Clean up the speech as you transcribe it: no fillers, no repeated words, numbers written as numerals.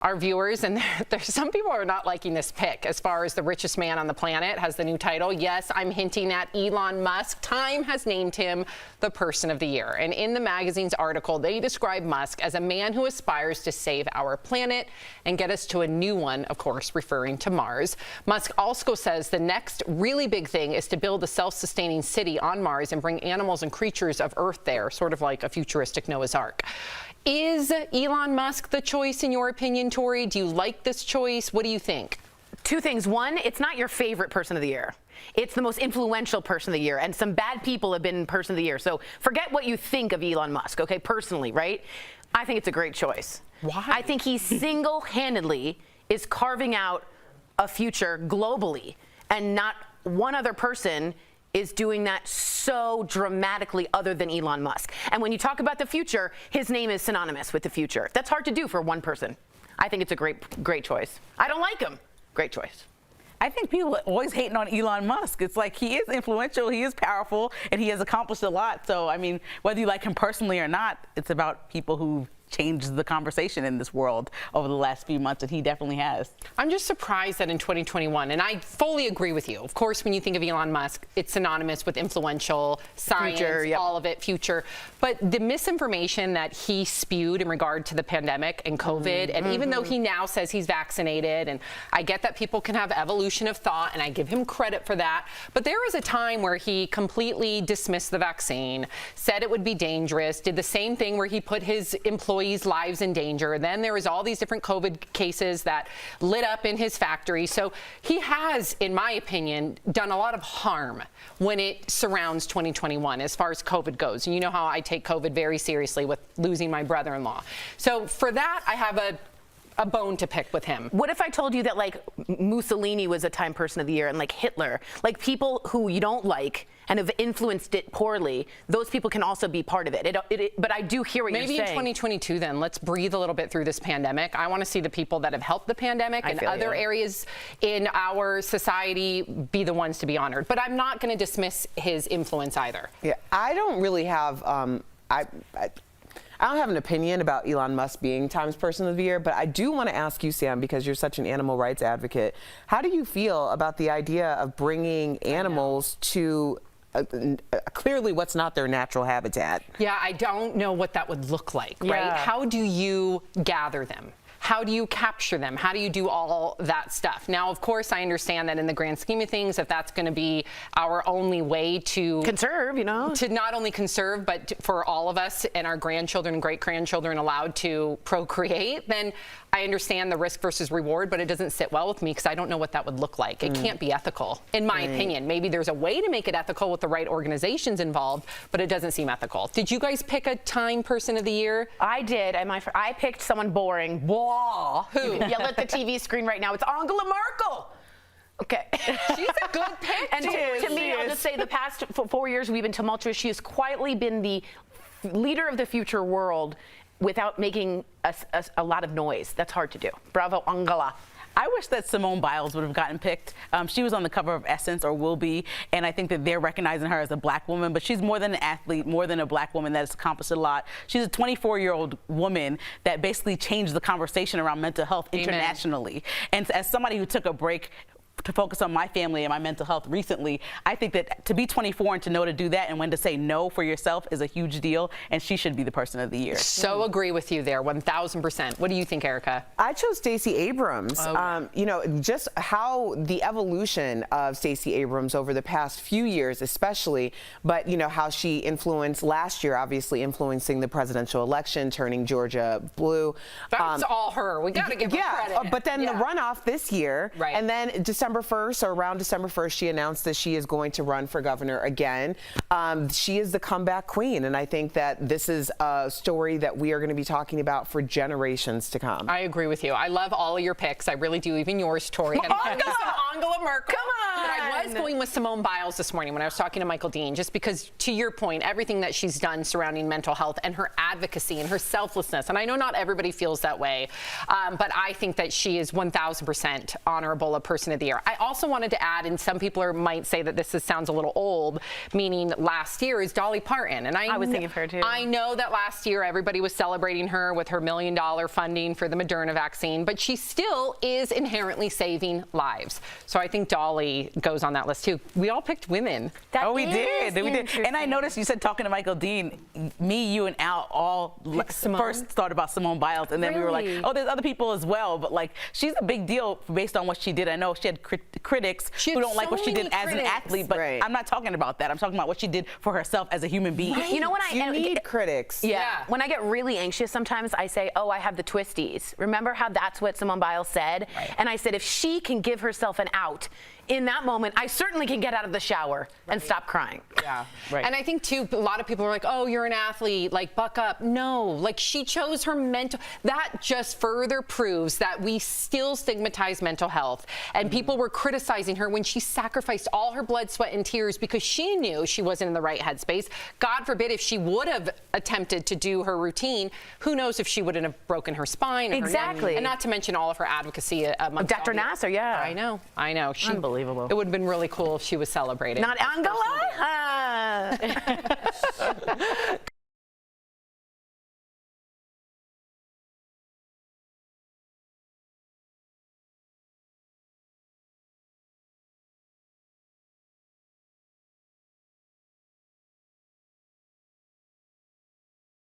Our viewers, and there's some people are not liking this pick as far as the richest man on the planet has the new title. Yes, I'm hinting at Elon Musk. Time has named him the person of the year. And in the magazine's article, they describe Musk as a man who aspires to save our planet and get us to a new one, of course, referring to Mars. Musk also says the next really big thing is to build a self-sustaining city on Mars and bring animals and creatures of Earth there, sort of like a futuristic Noah's Ark. Is Elon Musk the choice in your opinion, Tori? Do you like this choice? What do you think? Two things. One, it's not your favorite person of the year. It's the most influential person of the year, and some bad people have been person of the year. So forget what you think of Elon Musk, okay, personally, right? I think it's a great choice. Why? I think he single-handedly is carving out a future globally, and not one other person is doing that so dramatically other than Elon Musk. And when you talk about the future, his name is synonymous with the future. That's hard to do for one person. I think it's a great choice. I don't like him. Great choice. I think people are always hating on Elon Musk. It's like he is influential, he is powerful, and he has accomplished a lot. So, I mean, whether you like him personally or not, it's about people who changed the conversation in this world over the last few months, and he definitely has. I'm just surprised that in 2021, and I fully agree with you. Of course, when you think of Elon Musk, it's synonymous with influential, science, future, yep. All of it, future. But the misinformation that he spewed in regard to the pandemic and COVID, and even though he now says he's vaccinated, and I get that people can have evolution of thought, and I give him credit for that, but there was a time where he completely dismissed the vaccine, said it would be dangerous, did the same thing where he put his employees' lives in danger. Then there was all these different COVID cases that lit up in his factory. So he has, in my opinion, done a lot of harm when it surrounds 2021 as far as COVID goes. And you know how I take COVID very seriously with losing my brother-in-law. So for that, I have a bone to pick with him. What if I told you that, like, Mussolini was a Time Person of the Year, and like Hitler, like people who you don't like and have influenced it poorly, those people can also be part of it. But I do hear what you're saying. Maybe in 2022 then, let's breathe a little bit through this pandemic. I want to see the people that have helped the pandemic and other areas in our society be the ones to be honored. But I'm not going to dismiss his influence either. Yeah, I don't really have, I don't have an opinion about Elon Musk being Times Person of the Year, but I do want to ask you, Sam, because you're such an animal rights advocate, how do you feel about the idea of bringing animals to clearly what's not their natural habitat? Yeah, I don't know what that would look like, right? How do you gather them? How do you capture them? How do you do all that stuff? Now, of course, I understand that in the grand scheme of things, if that's going to be our only way to conserve, you know, to not only conserve, but for all of us and our grandchildren and great-grandchildren allowed to procreate, then I understand the risk versus reward, but it doesn't sit well with me because I don't know what that would look like. It can't be ethical, in my opinion. Maybe there's a way to make it ethical with the right organizations involved, but it doesn't seem ethical. Did you guys pick a Time Person of the Year? I did, and I picked someone boring. Who? You can yell at the TV screen right now. It's Angela Merkel. Okay. She's a good pick. And to me, I'll just say the past 4 years we've been tumultuous. She has quietly been the leader of the future world without making a lot of noise. That's hard to do. Bravo, Angela. I wish that Simone Biles would have gotten picked. She was on the cover of Essence, or will be, and I think that they're recognizing her as a black woman, but she's more than an athlete, more than a black woman that has accomplished a lot. She's a 24-year-old woman that basically changed the conversation around mental health internationally. And as somebody who took a break to focus on my family and my mental health recently, I think that to be 24 and to know to do that and when to say no for yourself is a huge deal, and she should be the Person of the Year. So agree with you there, 1,000%. What do you think, Erica? I chose Stacey Abrams. You know, just how the evolution of Stacey Abrams over the past few years especially, but you know, how she influenced last year, obviously influencing the presidential election, turning Georgia blue. That's all her. We got to give her credit. But then the runoff this year, and then December 1st, or around December 1st, she announced that she is going to run for governor again. She is the comeback queen, and I think that this is a story that we are going to be talking about for generations to come. I agree with you. I love all of your picks. I really do, even yours, Tori. Angela Merkel. Come on. But I was going with Simone Biles this morning when I was talking to Michael Dean, just because, to your point, everything that she's done surrounding mental health and her advocacy and her selflessness, and I know not everybody feels that way, but I think that she is 1,000% honorable a Person of the Year. I also wanted to add, and some people might say that sounds a little old, meaning last year, is Dolly Parton. And I was thinking of her too. I know that last year everybody was celebrating her with her $1 million funding for the Moderna vaccine, but she still is inherently saving lives. So I think Dolly goes on that list too. We all picked women. We did. And I noticed you said, talking to Michael Dean, me, you, and Al all first thought about Simone Biles, and then we were like, oh, there's other people as well. But like, she's a big deal based on what she did. I know she had critics who don't like what she did as an athlete, but I'm not talking about that. I'm talking about what she did for herself as a human being. Right. You know what? You need critics. Yeah. When I get really anxious sometimes, I say, oh, I have the twisties. Remember how that's what Simone Biles said? Right. And I said, if she can give herself an out in that moment, I certainly can get out of the shower and stop crying. Yeah. Right. And I think too, a lot of people are like, oh, you're an athlete, like buck up. No, like she chose her mental, that just further proves that we still stigmatize mental health. And people were criticizing her when she sacrificed all her blood, sweat, and tears because she knew she wasn't in the right headspace. God forbid if she would have attempted to do her routine, who knows if she wouldn't have broken her spine. Or exactly. Her neck. And not to mention all of her advocacy amongst Dr. Nasser, yeah. I know. She, unbelievable. It would have been really cool if she was celebrated. Not Angola.